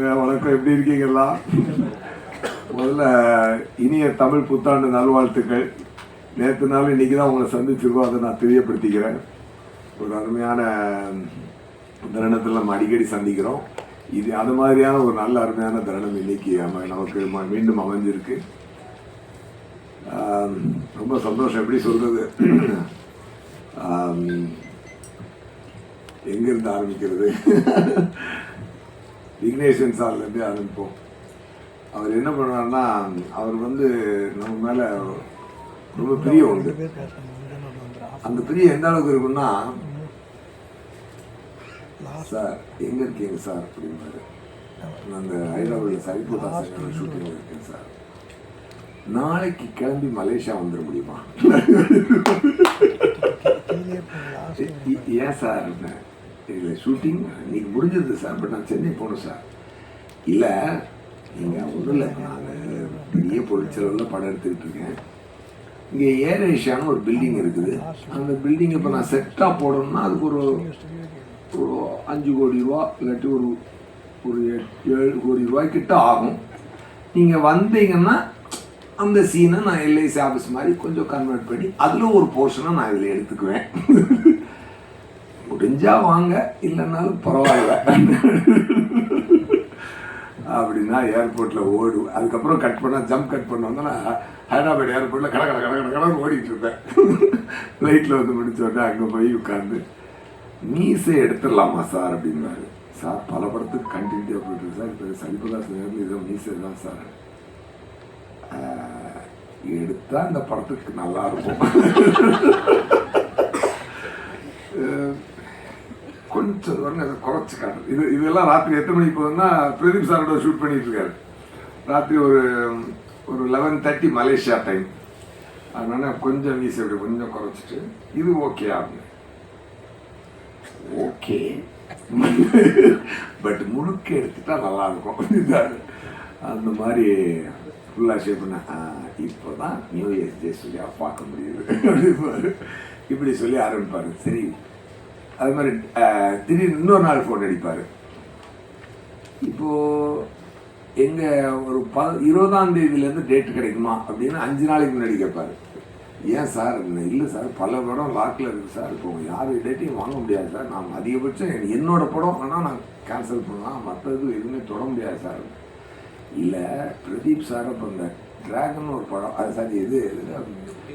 வாங்க வணக்கம், எப்படி இருக்கீங்களா? முதல்ல இனிய தமிழ் புத்தாண்டு நல்வாழ்த்துக்கள். நேற்று நாள் இன்னைக்கு தான் உங்களை சந்திச்சிருக்கோம், அதை நான் தெரியப்படுத்திக்கிறேன். ஒரு அருமையான தருணத்தில் நம்ம அடிக்கடி சந்திக்கிறோம். இது அது மாதிரியான ஒரு நல்ல அருமையான தருணம் இன்னைக்கு நமக்கு மீண்டும் அமைஞ்சிருக்கு. ரொம்ப சந்தோஷம். எப்படி சொல்றது, எங்கிருந்து ஆரம்பிக்கிறது? விக்னேஸ்வரன் சார்லேருந்தே ஆரம்பிப்போம். அவர் என்ன பண்ணுவார்னா, அவர் நம்ம மேலே ரொம்ப பிரியம் உண்டு. அந்த பிரியம் எந்த அளவுக்கு இருக்குன்னா, சார் எங்கே இருக்கீங்க சார் அப்படின்னாரு. அந்த ஹைதராபாத்தில் சரிபோதாசன் ஷூட்டிங் இருக்கேன் சார், நாளைக்கு கிளம்பி மலேசியா வந்துட முடியுமா? ஏன் சார்? இல்லை, ஷூட்டிங் இன்னைக்கு முடிஞ்சிருது சார், பட் நான் சென்னை போகணும் சார். இல்லை நீங்கள் ஒன்றும் இல்லை, நான் பெரிய பொருட்செலவில் படம் எடுத்துக்கிட்டு இருக்கேன். இங்கே ஏர் ஏஷியான்னு ஒரு பில்டிங் இருக்குது. அந்த பில்டிங் இப்போ நான் செட்டாக போடணும்னா அதுக்கு ஒரு 5 கோடி ரூபா இல்லாட்டி ஒரு 7 கோடி ரூபாய்க்கிட்ட ஆகும். நீங்கள் வந்தீங்கன்னா அந்த சீனை நான் எல்ஐசி ஆஃபீஸ் மாதிரி கொஞ்சம் கன்வெர்ட் பண்ணி அதில் ஒரு போர்ஷனை நான் இதில் எடுத்துக்குவேன். முடிஞ்சா வாங்க, இல்லைன்னாலும் பரவாயில்ல அப்படின்னா ஏர்போர்ட்டில் ஓடுவேன். அதுக்கப்புறம் கட் பண்ணால் ஜம்ப் கட் பண்ணோன்னா ஹைதராபாத் ஏர்போர்ட்டில் கடை ஓடிட்டு இருப்பேன். ஃப்ளைட்டில் முடிச்சோடனே அங்கே போய் உட்காந்து மீசை எடுத்துடலாமா சார் அப்படின்னாரு. சார் பல படத்துக்கு கண்டினியூட்டியாக போயிட்டு சார், இப்போ சரிபதாசன் இதை மீசை தான் சார் எடுத்தா இந்த படத்துக்கு நல்லா இருக்கும். கொஞ்சம் அதை குறைச்சி காட்டு. இதெல்லாம் ராத்திரி எத்தனை மணிக்கு போகுதுன்னா, பிரதீப் சாரோட ஷூட் பண்ணிட்டு இருக்காரு. ராத்திரி ஒரு 11:30 மலேசியா டைம். அதனால கொஞ்சம் வீசி அப்படி கொஞ்சம் குறைச்சிட்டு இது ஓகே ஆகுங்க. ஓகே பட் முழுக்க எடுத்துட்டா நல்லா இருக்கும். அந்த மாதிரி ஃபுல்லாக ஷேப் பண்ண இப்போ தான் நியூ இயர்ஸ் டே சொல்லி பார்க்க முடியுது அப்படின்னு இப்படி சொல்லி ஆரம்பிப்பார். சரி, அது மாதிரி திடீர்னு இன்னொரு நாள் ஃபோன் அடிப்பார். இப்போது எங்கள் ஒரு 20ஆம் தேதியிலேருந்து டேட்டு கிடைக்குமா அப்படின்னு 5 நாளைக்கு முன்னாடி கேட்பார். ஏன் சார்? இல்லை சார், பல படம் லாக்கில் இருக்குது சார், இப்போ யார் டேட்டையும் வாங்க முடியாது சார். நான் அதிகபட்சம் என்னோடய படம் வேணால் நான் கேன்சல் பண்ணலாம், மற்றது எதுவுமே தொட முடியாது சார். இல்லை, பிரதீப் சார் இப்போ இந்த டிராகன் ஒரு படம், அது சார் இது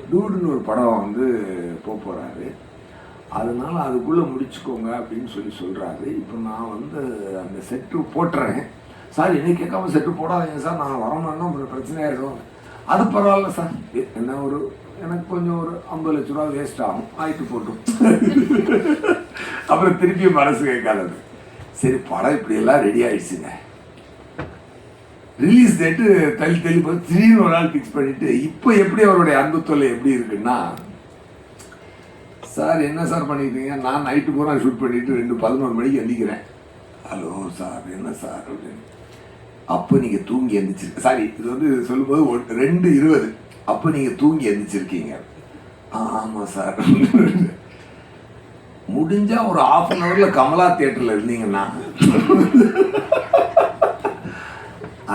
டூடுன்னு ஒரு படம் போகிறாரு, அதனால அதுக்குள்ளே முடிச்சுக்கோங்க அப்படின்னு சொல்கிறாரு. இப்போ நான் அந்த செட்டு போட்டுறேன் சார். என்னை கேட்காம செட்டு போடாதீங்க சார், நான் வரணும்னா அப்புறம் பிரச்சனையாயிடும். அது பரவாயில்ல சார், என்ன எனக்கு கொஞ்சம் ஒரு 50 லட்ச ரூபா வேஸ்ட் ஆகும், ஆயிட்டு போட்டும். அப்புறம் திருப்பியும் மனசு கேட்காதது. சரி, படம் இப்படியெல்லாம் ரெடி ஆயிடுச்சுங்க, ரிலீஸ் டேட்டு தள்ளி போய் திடீர்னு ஒரு நாள் ஃபிக்ஸ் பண்ணிட்டு, இப்போ எப்படி அவருடைய அன்பு தொல்லை எப்படி இருக்குன்னா, சார் என்ன சார் பண்ணிக்கிட்டீங்க? நான் நைட்டு பூரா ஷூட் பண்ணிட்டு 2:11 மணிக்கு எந்திக்கிறேன். ஹலோ சார், என்ன சார் அப்படின்னு. அப்போ நீங்கள் தூங்கி எந்திரிச்சிருக்க, சாரி இது சொல்லும்போது 2:20, அப்போ நீங்கள் தூங்கி எந்திரிச்சிருக்கீங்க. ஆமாம் சார். முடிஞ்சா ஒரு 1/2 hourல கமலா தியேட்டரில் இருந்தீங்கன்னா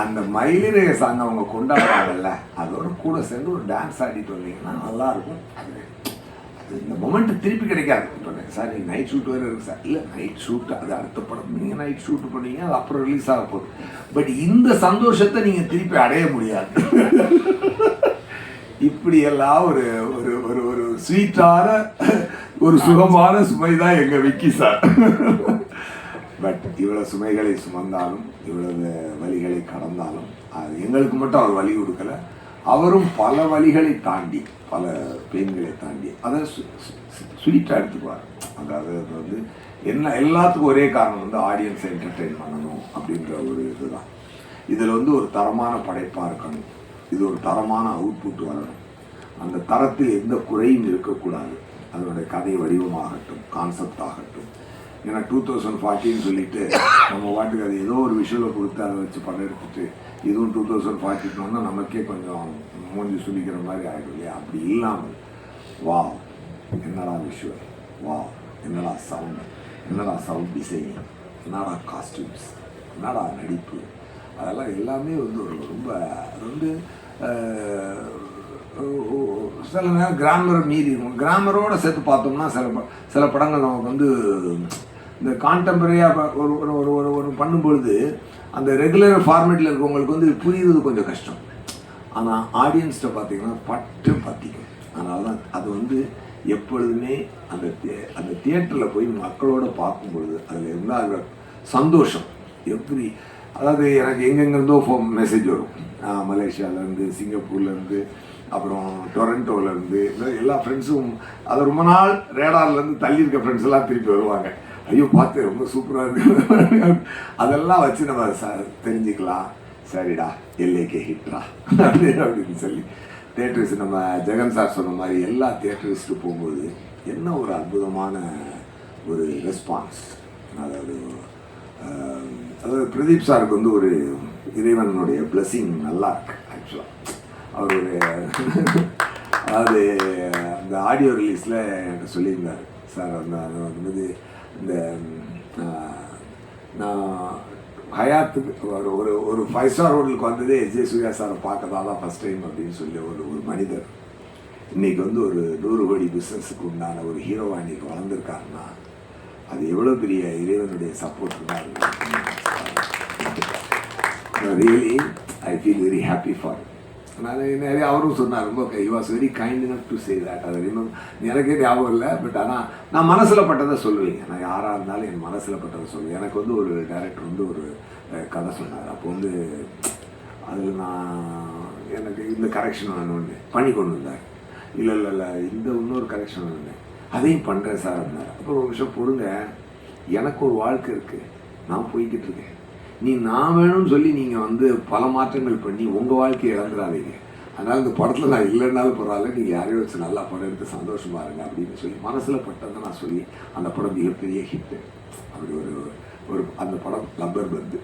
அந்த மயிலிறக சாங் அவங்க கொண்டாடுறாங்கல்ல, அதோட கூட சேர்ந்து ஒரு டான்ஸ் ஆடிட்டு வந்தீங்கன்னா நல்லாயிருக்கும். இந்த மொமெண்ட் திருப்பி கிடைக்காது. இப்போ சார் நீங்கள் நைட் ஷூட் வேறு இருக்குது சார். இல்லை, நைட் ஷூட் அது அடுத்த படம், நீங்கள் நைட் ஷூட் பண்ணீங்க, அது அப்புறம் ரிலீஸ் ஆக போகுது. பட் இந்த சந்தோஷத்தை நீங்கள் திருப்பி அடைய முடியாது. இப்படியெல்லாம் ஒரு ஒரு ஒரு ஒரு ஸ்வீட்டான ஒரு சுகமான சுமை தான் எங்கள் விக்கி சார். பட் இவ்வளவு சுமைகளை சுமந்தாலும், இவ்வளவு வழிகளை கடந்தாலும், அது எங்களுக்கு மட்டும் அவர் வழி கொடுக்கல. அவரும் பல வழிகளை தாண்டி, பல பெயின்களை தாண்டி அதை ஸ்வீட்டாக எடுத்துக்குவார். அதாவது என்ன எல்லாத்துக்கும் ஒரே காரணம் ஆடியன்ஸை என்டர்டெயின் பண்ணணும் அப்படின்ற ஒரு இதுதான். இதில் ஒரு தரமான படைப்பாக இருக்கணும், இது ஒரு தரமான அவுட்புட் வரணும். அந்த தரத்தில் எந்த குறையும் இருக்கக்கூடாது. அதனுடைய கதை வடிவமாகட்டும், கான்செப்ட் ஆகட்டும். ஏன்னா 2040 சொல்லிட்டு நம்ம வாட்டுக்கு அது ஏதோ ஒரு விஷுவலை கொடுத்து அதை வச்சு படம் எடுத்துட்டு இதுவும் 2040 வந்தால் நமக்கே கொஞ்சம் மூஞ்சி சுழிக்கிற மாதிரி ஆகிடும் இல்லையா? அப்படி இல்லாமல் வா என்னடா விஷுவல், வா என்னடா சவுண்ட், என்னடா சவுண்ட் டிசைனிங், என்னடா காஸ்டியூம்ஸ், என்னடா நடிப்பு, அதெல்லாம் எல்லாமே வந்து ஒரு ரொம்ப அது வந்து சில நேரம் கிராமர் மீறி இருக்கும். கிராமரோடு சேர்த்து பார்த்தோம்னா சில படங்கள் நமக்கு வந்து இந்த கான்டெம்பரரியாக ஒரு ஒரு ஒரு ஒரு பண்ணும்பொழுது அந்த ரெகுலர் ஃபார்மேட்டில் இருக்கவங்களுக்கு வந்து புரியுறது கொஞ்சம் கஷ்டம். ஆனால் ஆடியன்ஸ்கிட்ட பார்த்தீங்கன்னா பட்டு பற்றிக்கும். அதனால தான் அது வந்து எப்பொழுதுமே அந்த தியேட்டரில் போய் மக்களோட பார்க்கும்பொழுது அதில் இருந்தால் சந்தோஷம் அதாவது எனக்கு எங்கெங்கிருந்தோ மெசேஜ் வரும். மலேசியாவிலேருந்து, சிங்கப்பூர்லேருந்து, அப்புறம் டொரண்டோவிலேருந்து எல்லா ஃப்ரெண்ட்ஸும் அதை ரொம்ப நாள் ரேடார்லேருந்து தள்ளியிருக்க ஃப்ரெண்ட்ஸ் எல்லாம் திருப்பி வருவாங்க. ஐயோ பார்த்து ரொம்ப சூப்பராக இருக்கு, அதெல்லாம் வச்சு நம்ம தெரிஞ்சுக்கலாம். சரிடா எல்ஏகே ஹிட்ரா அப்படின்னு சொல்லி தியேட்டர்ஸ் நம்ம ஜெகன் சார் சொன்ன மாதிரி எல்லா தியேட்டர்ஸ்ட்டு போகும்போது என்ன ஒரு அற்புதமான ஒரு ரெஸ்பான்ஸ். அதாவது பிரதீப் சாருக்கு வந்து ஒரு இறைவனுடைய பிளெஸிங் நல்லா இருக்கு ஆக்சுவலாக. அவர் ஒரு அதாவது அந்த ஆடியோ ரிலீஸில் என்கிட்ட சொல்லியிருந்தார் சார். அது வந்து இந்த நான் ஹயாத்துக்கு ஒரு 5 ஸ்டார் ஹோட்டலுக்கு வந்ததே எஸ்.ஜே. சூர்யா சாரை பார்க்கறதா தான் ஃபஸ்ட் டைம் அப்படின்னு சொல்லி ஒரு மனிதர் இன்றைக்கி வந்து ஒரு 100 கோடி பிஸ்னஸுக்கு உண்டான ஒரு ஹீரோவாக இன்றைக்கி வளர்ந்துருக்காருன்னா அது எவ்வளோ பெரிய இறைவனுடைய சப்போர்ட் தான். Really I feel very happy for. நான் நிறைய அவரும் சொன்னார், ரொம்ப he was very kind enough to say that. அது இன்னும் எனக்கே ஞாபகம் இல்லை, பட் ஆனால் நான் மனசில் பட்டதை சொல்லுவேங்க. நான் யாராக இருந்தாலும் என் மனசில் பட்டதை சொல்லுவேன். எனக்கு வந்து ஒரு டைரக்டர் வந்து ஒரு கதை சொன்னார். அப்போ வந்து அதில் எனக்கு இந்த கரெக்ஷன் வேணும்னு பண்ணி கொண்டு வந்தார். இல்லை இந்த இன்னொரு கரெக்ஷன் வேணும்னு அதையும் பண்ணுறேன் சார் அப்படின்னார். அப்புறம் ஒரு விஷயம் பொறுங்க, எனக்கு ஒரு வாழ்க்கை இருக்குது, நான் போய்கிட்டு இருக்கேன். நான் வேணும்னு சொல்லி நீங்கள் வந்து பல மாற்றங்கள் பண்ணி உங்கள் வாழ்க்கையை இழந்துடாதீங்க. அதனால் இந்த படத்தில் நான் இல்லைன்னாலும் பரவாயில்ல, நீங்கள் யாரையும் வச்சு நல்லா படம் எடுத்து சந்தோஷமாக இருங்க அப்படின்னு சொல்லி மனசில் பட்டதை நான் சொல்லி அந்த படம் மிகப்பெரிய ஹிட்டு. அப்படி ஒரு அந்த படம் லப்பர் பந்து.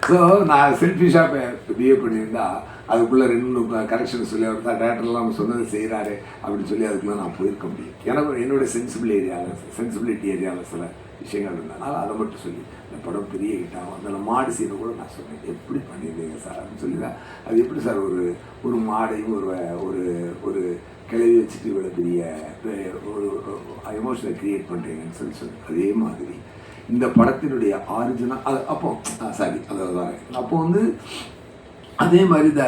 ஸோ நான் செல்ஃபிஷாக பிஹேவ் பண்ணியிருந்தா அதுக்குள்ளே 2 கரெக்ஷன் சொல்லி அவர் தான் டேரக்டர்லாம் நம்ம சொன்னது செய்கிறாரு அப்படின்னு சொல்லி அதுக்குள்ளே நான் போயிருக்க முடியும். எனக்கு என்னுடைய சென்சிபிலிட்டி ஏரியாவில் சில விஷயங்கள் இருந்ததுனால அதை மட்டும் சொல்லி இந்த படம் பெரிய ஹிட்டாகும். அந்த மாடு சீனை கூட நான் சொன்னேன், எப்படி பண்ணியிருந்தீங்க சார் அப்படின்னு சொல்லி தான். அது எப்படி சார் ஒரு மாடையும் ஒரு ஒரு கிளவி வச்சுட்டு இவ்வளோ பெரிய ஒரு எமோஷனை க்ரியேட் பண்ணுறீங்கன்னு சொல்லி அதே மாதிரி இந்த படத்தினுடைய ஆரிஜினல் அது அப்போ அப்போ வந்து அதே மாதிரி இந்த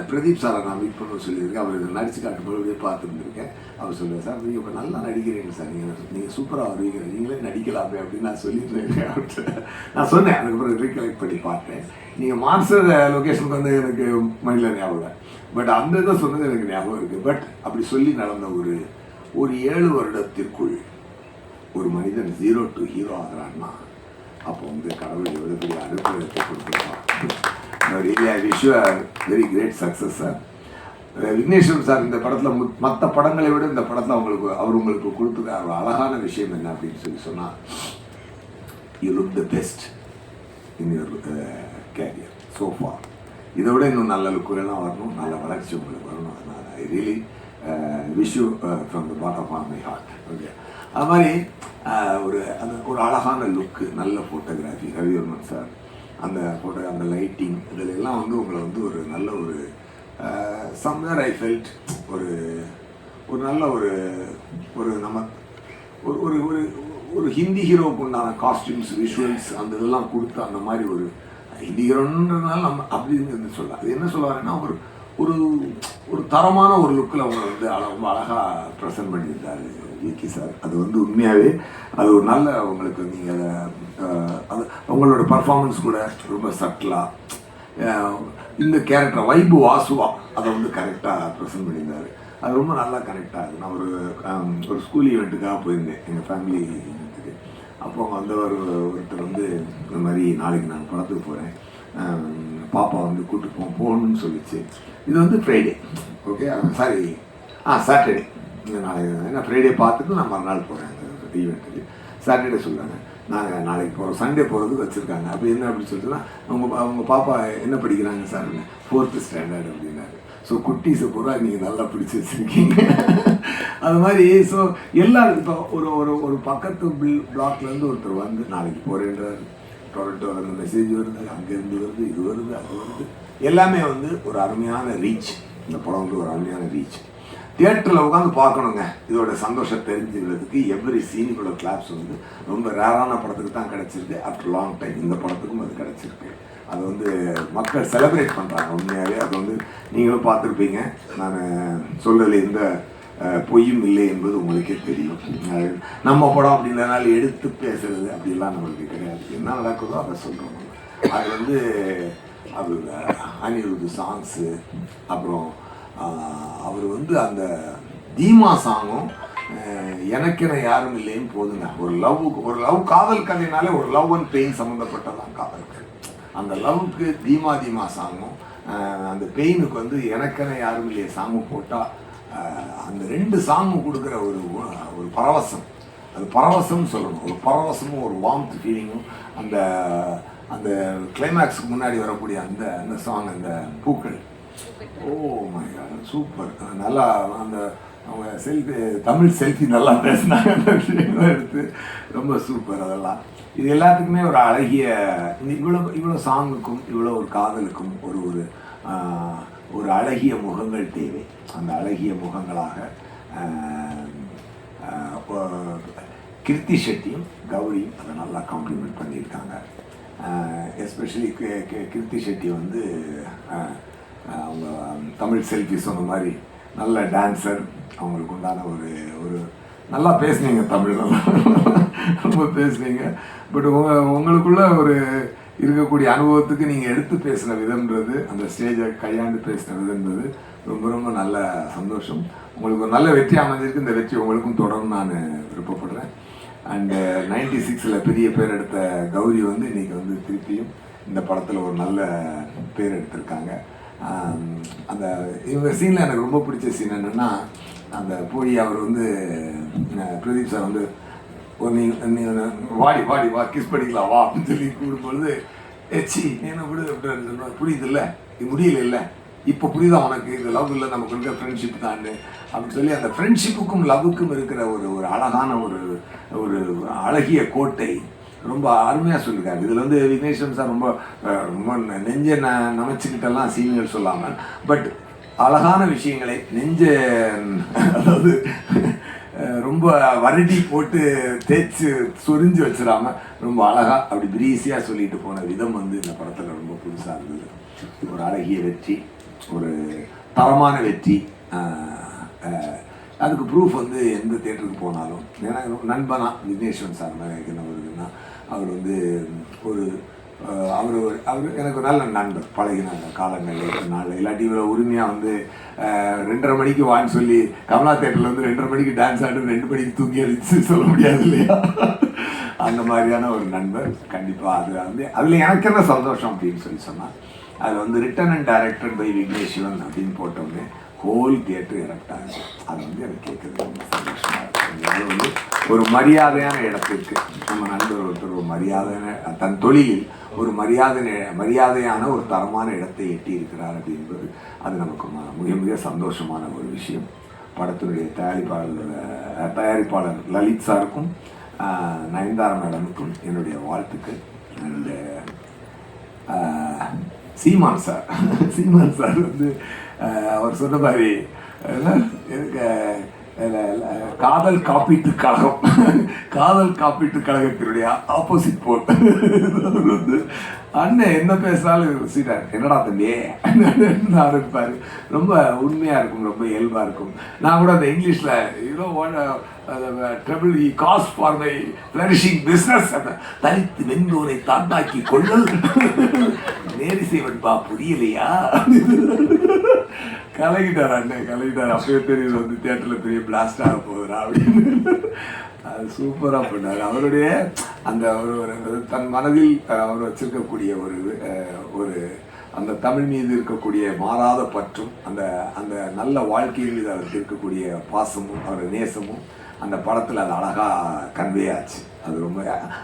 பிரதீப் சாரை நான் மீட் பண்ண சொல்லியிருக்கேன். அவர் நடிச்சு காட்டும்போது பார்த்துருந்துருக்கேன். அவர் சொல்லுவேன், சார் நீங்கள் இப்போ நல்லா நடிக்கிறீங்க சார், நீங்கள் சூப்பராக வருவீங்க, நீங்களே நடிக்கலாமே அப்படின்னு நான் சொல்லியிருந்தேன் அவர்கிட்ட. நான் சொன்னேன், அதுக்கப்புறம் ரீகலெக்ட் பண்ணி பார்த்தேன். நீங்கள் மான்ஸ்டர் லொக்கேஷனுக்கு வந்து எனக்கு மைண்டில் ஞாபகம், பட் அந்த இதை சொன்னது எனக்கு ஞாபகம் இருக்குது. பட் அப்படி சொல்லி நடந்த ஒரு 7 வருடத்திற்குள் ஒரு மனிதன் 0 to ஹீரோ ஆகிறான்னா அப்போ வந்து கடவுள் எவ்வளோ பெரிய அனுபவத்தை கொடுத்துருக்கான். Really I wish you a very great success sir. Vigneswaran sir இந்த படத்தில் மற்ற படங்களை விட இந்த படத்தில் அவர் உங்களுக்கு கொடுத்துருக்க ஒரு அழகான விஷயம் என்ன அப்படின்னு சொன்னால், you look the best in your career so for. இதை விட இன்னும் நல்ல லுக்குலாம் வரணும், நல்ல வளர்ச்சி உங்களுக்கு வரணும். அதனால் I really wish you from the bottom of my heart. Okay, அது மாதிரி ஒரு அழகான லுக்கு, நல்ல ஃபோட்டோகிராஃபி, ரவிவர்மன் சார் அந்த லைட்டிங் இதில் எல்லாம் வந்து உங்களை வந்து ஒரு நல்ல ஒரு சம்வேர் ஐ ஃபெல்ட் ஒரு நல்ல ஒரு நம்ம ஒரு ஒரு ஹிந்தி ஹீரோவுக்கு உண்டான காஸ்டியூம்ஸ், விஷுவல்ஸ் அந்த இதெல்லாம் கொடுத்து அந்த மாதிரி ஒரு ஹிந்தி ஹீரோன்றதுனால நம்ம அப்படின்னு சொல்லலாம். அது என்ன சொல்லுவாருன்னா ஒரு தரமான ஒரு லுக்கில் அவங்க வந்து ரொம்ப அழகாக ப்ரெசென்ட் பண்ணியிருந்தாரு விக்கி சார். அது வந்து உண்மையாகவே அது ஒரு நல்ல உங்களுக்கு நீங்கள் அது உங்களோட பர்ஃபார்மன்ஸ் கூட ரொம்ப சட்டிலாக இந்த கேரக்டர் வைபு வாசுவா அதை வந்து கரெக்டாக ப்ரெசென்ட் பண்ணியிருந்தார். அது ரொம்ப நல்லா கரெக்டாக. நான் ஒரு ஸ்கூல் ஈவெண்ட்டுக்காக போயிருந்தேன் எங்கள் ஃபேமிலி ஈவெண்ட்டுக்கு. அப்போ அவங்க வந்து ஒருத்தர் வந்து இந்த மாதிரி நாளைக்கு நான் படத்துக்கு போகிறேன், பாப்பா வந்து கூப்பிட்டு போகணும்னு சொல்லிச்சு. இது வந்து ஃப்ரைடே, ஓகே சாரி சாட்டர்டே. நான் ஃப்ரைடே பார்த்துட்டு நான் மறுநாள் போகிறேன் அந்த ஈவெண்ட்டுக்கு. சாட்டர்டே சொல்லுவாங்க நாங்கள் நாளைக்கு போகிறோம், சண்டே போகிறதுக்கு வச்சுருக்காங்க. அப்போ என்ன அப்படின்னு சொல்லிட்டுனா அவங்க பாப்பா என்ன படிக்கிறாங்க சார், 4th ஸ்டாண்டர்ட் அப்படின்னாரு. ஸோ குட்டீஸை பூரா நீங்கள் நல்லா பிடிச்சி வச்சுருக்கீங்க. அது மாதிரி ஸோ எல்லோரும் இப்போ ஒரு பக்கத்து பிளாக்லேருந்து ஒருத்தர் வந்து நாளைக்கு போகிறேன்றார், டொரண்டோலேருந்து மெசேஜ் வருது, அங்கேருந்து வருது, இது வருது, அது வருது, எல்லாமே வந்து ஒரு அருமையான ரீச். இந்த படம் வந்து ஒரு அருமையான ரீச். தியேட்டரில் உட்காந்து பார்க்கணுங்க. இதோட சந்தோஷம் தெரிஞ்சுக்கிறதுக்கு எவ்ரி சீனுக்குள்ள கிளாப்ஸ் வந்து ரொம்ப ரேரான படத்துக்கு தான் கிடச்சிருக்கு. ஆஃப்டர் லாங் டைம் இந்த படத்துக்கும் அது கிடச்சிருக்கு. அது வந்து மக்கள் செலிப்ரேட் பண்ணுறாங்க உண்மையாகவே. அது வந்து நீங்களும் பார்த்துருப்பீங்க. நான் சொல்லலை எந்த பொய்யும் இல்லை என்பது உங்களுக்கே தெரியும். நம்ம படம் அப்படின்றனால எடுத்து பேசுறது அப்படிலாம் நம்மளுக்கு கிடையாது. என்ன நடக்குதோ அதை சொல்கிறோம். அது வந்து அது அனிருத் சாங்ஸு, அப்புறம் அவர் வந்து அந்த தீமா சாங்கும் எனக்கென யாரும் இல்லைன்னு போதுங்க. ஒரு லவ் காதல் கதைனாலே ஒரு லவ் அண்ட் பெயின் சம்மந்தப்பட்டதான் காதலுக்கு. அந்த லவ்வுக்கு தீமா சாங்கும் அந்த பெயினுக்கு வந்து எனக்கென யாரும் இல்லையே சாங்கும் போட்டால் அந்த 2 சாங்கும் கொடுக்குற ஒரு பரவசம், அது பரவசம்னு சொல்லணும். ஒரு பரவசமும் ஒரு வார்ம்த் ஃபீலிங்கும் அந்த அந்த கிளைமேக்ஸுக்கு முன்னாடி வரக்கூடிய அந்த சாங், அந்த பூக்கள், ஓ மை காட் சூப்பர். நல்லா அந்த அவங்க தமிழ் செல்ஃபி நல்லா பேசினாங்க. அந்த விஷயங்கள்லாம் எடுத்து ரொம்ப சூப்பர். அதெல்லாம் இது எல்லாத்துக்குமே ஒரு அழகிய இவ்வளோ சாங்குக்கும் இவ்வளோ ஒரு காதலுக்கும் ஒரு அழகிய முகங்கள் தேவை. அந்த அழகிய முகங்களாக கிருத்தி ஷெட்டியும் கௌரியும் அதை நல்லா காம்ப்ளிமெண்ட் பண்ணியிருக்காங்க. எஸ்பெஷலி கிருத்தி ஷெட்டி வந்து அவங்க தமிழ் செல்ஃபி சொன்ன மாதிரி நல்ல டான்ஸர். அவங்களுக்கு உண்டான ஒரு நல்லா பேசுனீங்க, தமிழ் ரொம்ப பேசுனீங்க. பட் உங்களுக்குள்ள இருக்கக்கூடிய அனுபவத்துக்கு நீங்கள் எடுத்து பேசின விதம்ன்றது, அந்த ஸ்டேஜை கையாண்டு பேசின விதம்ன்றது ரொம்ப ரொம்ப நல்ல சந்தோஷம். உங்களுக்கு ஒரு நல்ல வெற்றி அமைஞ்சிருக்கு. இந்த வெற்றி உங்களுக்கும் தொடரும் நான் விருப்பப்படுறேன். அண்டு 96 பெரிய பேர் எடுத்த கௌரி வந்து இன்றைக்கி வந்து திருப்பியும் இந்த படத்தில் ஒரு நல்ல பேர் எடுத்திருக்காங்க. அந்த இவங்க சீனில் எனக்கு ரொம்ப பிடிச்ச சீன் என்னென்னா, அந்த போய் அவர் வந்து பிரதீப் சார் வந்து நீ வாடி வா கிஸ் பண்ணிக்கலாம் வா அப்படின்னு சொல்லி கூடும்பொழுது ஏச்சி நீ என்ன விடு அப்படின்னு சொன்னால் புரியுது இல்லை, இது முடியல இல்லை, இப்போ புரியுதா உனக்கு, இது லவ் இல்லை, நமக்கு இருக்கிற ஃப்ரெண்ட்ஷிப் தான் அப்படின்னு சொல்லி அந்த ஃப்ரெண்ட்ஷிப்புக்கும் லவ்வுக்கும் இருக்கிற ஒரு அழகான ஒரு அழகிய கோட்டை ரொம்ப அருமையாக சொல்லியிருக்காரு. இதில் வந்து விக்னேஸ்வரன் சார் ரொம்ப ரொம்ப நெஞ்சை நமைச்சிக்கிட்டெல்லாம் சீனியர் சொல்லாமல், பட் அழகான விஷயங்களை அதாவது ரொம்ப வருடி போட்டு தேய்ச்சி சொரிஞ்சு வச்சிடாம ரொம்ப அழகாக அப்படி பிரீஸியாக சொல்லிட்டு போன விதம் வந்து இந்த படத்தில் ரொம்ப புதுசாக இருந்தது. ஒரு அழகிய வெற்றி, ஒரு தரமான வெற்றி. அதுக்கு ப்ரூஃப் வந்து எந்த தேட்டருக்கு போனாலும், ஏன்னா நண்பனா விக்னேஸ்வரன் சார் மாதிரி என்ன வருதுன்னா, அவர் வந்து அவர் எனக்கு ஒரு நல்ல நண்பர், பழகினாங்க காலங்களில் நாள். இல்லாட்டி இவ்வளோ உரிமையாக வந்து 2:30 மணிக்கு வான்னு சொல்லி கமலா தேட்டரில் வந்து 2:30 மணிக்கு டான்ஸ் ஆடு 2 மணிக்கு தூங்கி அடிச்சு சொல்ல முடியாது இல்லையா? அந்த மாதிரியான ஒரு நண்பர். கண்டிப்பாக அது வந்து அதில் எனக்கு என்ன சந்தோஷம் அப்படின்னு சொன்னால், அது வந்து written and directed by Vigneswaran அப்படின்னு போட்டோன்னே ஹோல் தியேட்டர் இறக்டாங்க. அது வந்து எனக்கு கேட்குறது ரொம்ப சந்தோஷமாக இருக்குது. அது வந்து ஒரு மரியாதையான இடத்திற்கு நம்ம நண்பர் ஒருத்தர் ஒரு மரியாதையான தன் தொழிலில் ஒரு மரியாதையான ஒரு தரமான இடத்தை எட்டி இருக்கிறார் அப்படின்றது அது நமக்கு மிக மிக சந்தோஷமான ஒரு விஷயம். படத்தினுடைய தயாரிப்பாளர் லலித் சாருக்கும் நயன்தாரா மேடமுக்கும் என்னுடைய வாழ்த்துக்கள். அண்டு சீமான் சார் வந்து அவர் சொன்ன மாதிரி காதல் காப்பீட்டு கழகத்தினுடைய ஆப்போசிட் போல் வந்து அண்ணன் என்ன பேசினாலும் சீட்டார் என்னடா தம்பி ஆரம்பிப்பார். ரொம்ப உண்மையாக இருக்கும், ரொம்ப இயல்பாக இருக்கும். நான் கூட அந்த இங்கிலீஷில் trouble E cost for my flourishing business, தனித்து வெந்தோரை தாண்டாக்கி கொள்ளல் நேரி செய்வன்பா புரியலையா கலகிட்டார் அண்ணன் கலகிட்டார். அப்பவே தெரியுது வந்து தியேட்டரில் பெரிய பிளாஸ்ட் ஆக போகுதுரா அப்படின்னு. அது சூப்பராக பண்ணார். அவருடைய அந்த தன் மனதில் அவர் வச்சிருக்கக்கூடிய ஒரு அந்த தமிழ் மீது இருக்கக்கூடிய மாறாத பற்றும் அந்த நல்ல வாழ்க்கையில் மீது அவருக்கு இருக்கக்கூடிய பாசமும் அவர் நேசமும் அந்த படத்தில் அது அழகாக கன்வே ஆச்சு.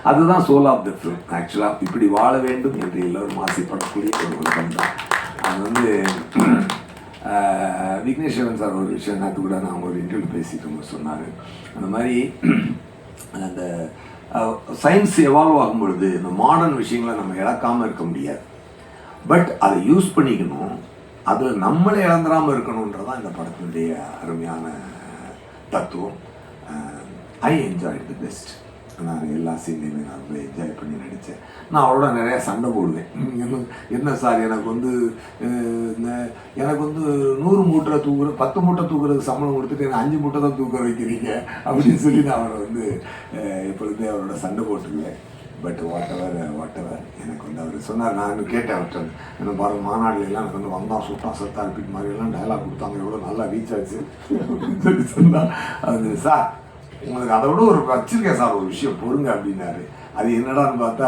அதுதான் சோல் ஆஃப் த ஃபிலிம். ஆக்சுவலாக இப்படி வாழ வேண்டும் என்று எல்லோரும் ஆசைப்படக்கூடிய ஒரு உலகம் தான் அது. வந்து விக்னேஸ்வரன் சார் ஒரு விஷயம் நேற்று கூட நான் ஒரு இன்டர்வியூ பேசிட்டு சொன்னார். அந்த மாதிரி அந்த சயின்ஸ் எவால்வ் ஆகும் பொழுது இந்த மாடர்ன் விஷயங்களை நம்ம இழக்காமல் இருக்க முடியாது. பட் அதை யூஸ் பண்ணிக்கணும், அதில் நம்மளே இழந்துடாமல் இருக்கணுன்றதான் இந்த படத்தினுடைய அருமையான தத்துவம். I enjoy the best. நான் எல்லா சீன்லையுமே நான் ரொம்ப என்ஜாய் பண்ணி நடித்தேன். நான் அவரோட நிறையா சண்டை போடுவேன். என்ன சார் எனக்கு வந்து 100 மூட்டை தூக்குற 10 மூட்டை தூக்குறதுக்கு சம்பளம் கொடுத்துட்டு எனக்கு 5 மூட்டை தான் தூக்க வைக்கிறீங்க அப்படின்னு சொல்லி நான் அவரை வந்து எப்பொழுதுமே அவரோட சண்டை போட்டுருவேன். பட் வாட் எவர் எனக்கு வந்து அவர் சொன்னார். நான் இன்னும் கேட்டேன் அவர்கிட்ட, என்ன பாருங்க மாநாடுல எல்லாம் எனக்கு வந்து வந்தா சுட்டா சத்தா ரிப்பீட் மாதிரி எல்லாம் டயலாக் கொடுத்தாங்க, எவ்வளோ நல்லா ரீச் ஆச்சு அப்படின்னு சொல்லி சொன்னால் அது சார் உங்களுக்கு அதை விட ஒரு வச்சிருக்கேன் சார் ஒரு விஷயம் பொறுங்க அப்படின்னாரு. அது என்னடான்னு பார்த்தா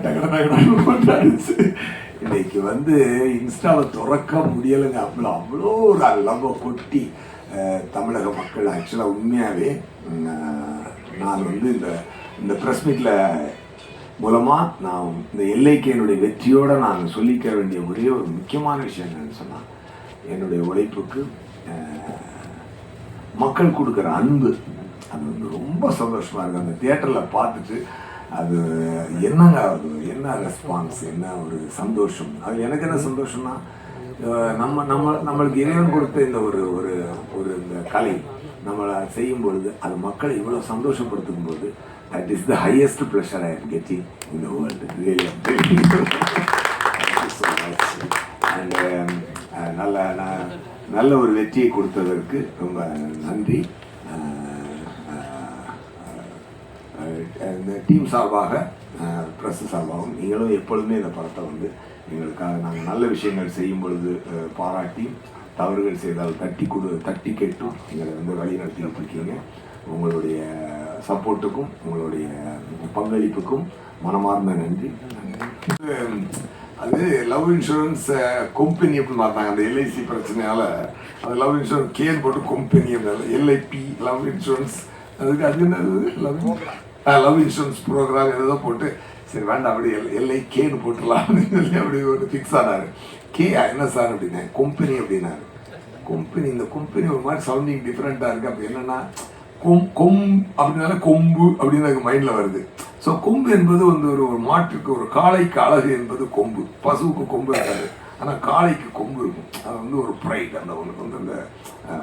டகடாச்சு. இன்னைக்கு வந்து இன்ஸ்டாவை திறக்க முடியலைங்க. அவ்வளோ ஒரு லவ் கொட்டி தமிழக மக்கள் ஆக்சுவலாக உண்மையாகவே நான் வந்து இந்த ப்ரெஸ் மீட்டில் மூலமாக நான் இந்த எல்லைக்கேனுடைய வெற்றியோடு நான் சொல்லிக்க வேண்டிய ஒரே ஒரு முக்கியமான விஷயம் என்னன்னு சொன்னால், என்னுடைய உழைப்புக்கு மக்கள் கொடுக்குற அன்பு அது வந்து ரொம்ப சந்தோஷமாக இருக்குது. அந்த தியேட்டரில் பார்த்துட்டு அது என்னங்க அது என்ன ரெஸ்பான்ஸ், என்ன ஒரு சந்தோஷம். அது எனக்கு என்ன சந்தோஷம்னா, நம்மளுக்கு இறைவன் கொடுத்த இந்த ஒரு ஒரு ஒரு இந்த கலை நம்மளை செய்யும் பொழுது அது மக்களை இவ்வளோ சந்தோஷப்படுத்தும் போது that is the highest pleasure I am getting in the world. Really, thank you so much. And நல்ல ஒரு வெற்றியை கொடுத்ததற்கு ரொம்ப நன்றி. இந்த டீம் சார்பாக ப்ரெஸ் சார்பாகவும் நீங்களும் எப்பொழுதுமே இந்த படத்தை வந்து எங்களுக்காக நாங்கள் நல்ல விஷயங்கள் செய்யும் பொழுது பாராட்டி, தவறுகள் செய்தால் தட்டி கேட்டும் எங்களை வந்து வழி நடத்திட்டு இருக்கீங்க. உங்களுடைய சப்போர்ட்டுக்கும் உங்களுடைய பங்களிப்புக்கும் மனமார்ந்த நன்றி. அது லவ் இன்சூரன்ஸ் கம்பெனி அப்படின்னு பார்த்தாங்க. அந்த எல்ஐசி பிரச்சனையால் அது லவ் இன்சூரன்ஸ் கேர் போட்டு கம்பெனி இருந்தாலும் எல்ஐபி லவ் இன்சூரன்ஸ் அதுக்கு அது என்னது லவ் இன்சூரன்ஸ் ப்ரோக்ராம் ஏதோ போட்டு சரி வேண்டாம் அப்படி எல்ஐகேன்னு போட்டுடலாம் அப்படின்னு சொல்லி அப்படி ஒரு ஃபிக்ஸ் ஆனார். என்ன சார் அப்படின்னா கம்பெனி அப்படின்னாரு. கம்பெனி இந்த கம்பெனி ஒரு மாதிரி சவுண்டிங் டிஃப்ரெண்ட்டாக இருக்குது. அப்போ என்னென்னா அப்படின்னால கொம்பு அப்படின்னு எனக்கு மைண்டில் வருது. ஸோ கொம்பு என்பது வந்து ஒரு மாட்டுக்கு ஒரு காளைக்கு அழகு என்பது கொம்பு. பசுவுக்கு கொம்பு இருக்காது, ஆனால் காளைக்கு கொம்பு இருக்கும். அது வந்து ஒரு ப்ரைட். அந்த ஒன்றுக்கு வந்து அந்த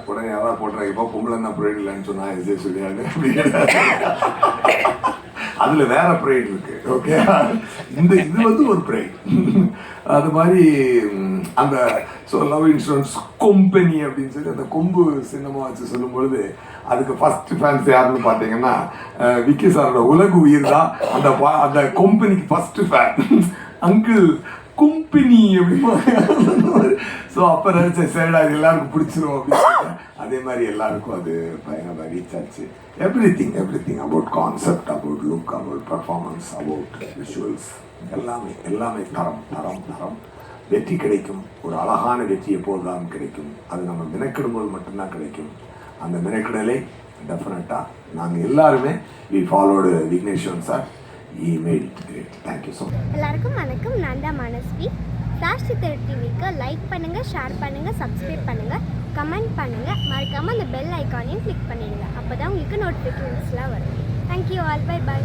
உடனே யாராவது போட்டுறாங்க இப்போ பொம்பளை என்ன ப்ரைட் இல்லைன்னு சொன்னால் எதே சொல்லியாங்க அப்படின்னு அதில் வேற ப்ரைட் இருக்கு. ஓகே, இது வந்து ஒரு ப்ரைட். அது மாதிரி அந்த ஸோ லவ் இன்சூரன்ஸ் கம்பெனி அப்படின்னு சொல்லி அந்த கொம்பு சின்னமாக வச்சு சொல்லும் பொழுது அதுக்கு ஃபர்ஸ்ட் ஃபேன்ஸ் யாருன்னு பார்த்தீங்கன்னா விக்கி சாரோட உலகு உயிர் தான் அந்த கம்பெனிக்கு ஃபர்ஸ்ட் ஃபேன். அங்கிள் கம்பெனி அப்படின்னு. ஸோ அப்போ நினச்சேன் சரிடா இது எல்லாருக்கும் பிடிச்சிரும் அப்படின்னு. அதே மாதிரி எல்லாருக்கும் அது பயங்கரமாக ரீச் ஆச்சு. Every thing about concept, about look, about performance, about visuals எல்லாமே தரம். வெற்றி கிடைக்கும். ஒரு அழகான வெற்றி எப்போது தான் கிடைக்கும். அது நம்ம மெனக்கிடும்போது மட்டும்தான் கிடைக்கும். அந்த மெனக்கிடலை டெஃபினட்டாக நாங்கள் எல்லாருமே we followed Vigneswaran sir. He made it great. Thank you so much. எல்லாருக்கும் வணக்கம். நான் தான் மனஸ்வி. ஃப்ளாஷ் சித்திரை டிவிக்கு லைக் பண்ணுங்கள், ஷேர் பண்ணுங்கள், சப்ஸ்கிரைப் பண்ணுங்கள், கமெண்ட் பண்ணுங்கள். மறக்காமல் அந்த பெல் ஐக்கானையும் கிளிக் பண்ணிடுங்க. அப்போ தான் உங்களுக்கு நோட்டிஃபிகேஷன்ஸ்லாம் வரும். Thank you all. பை.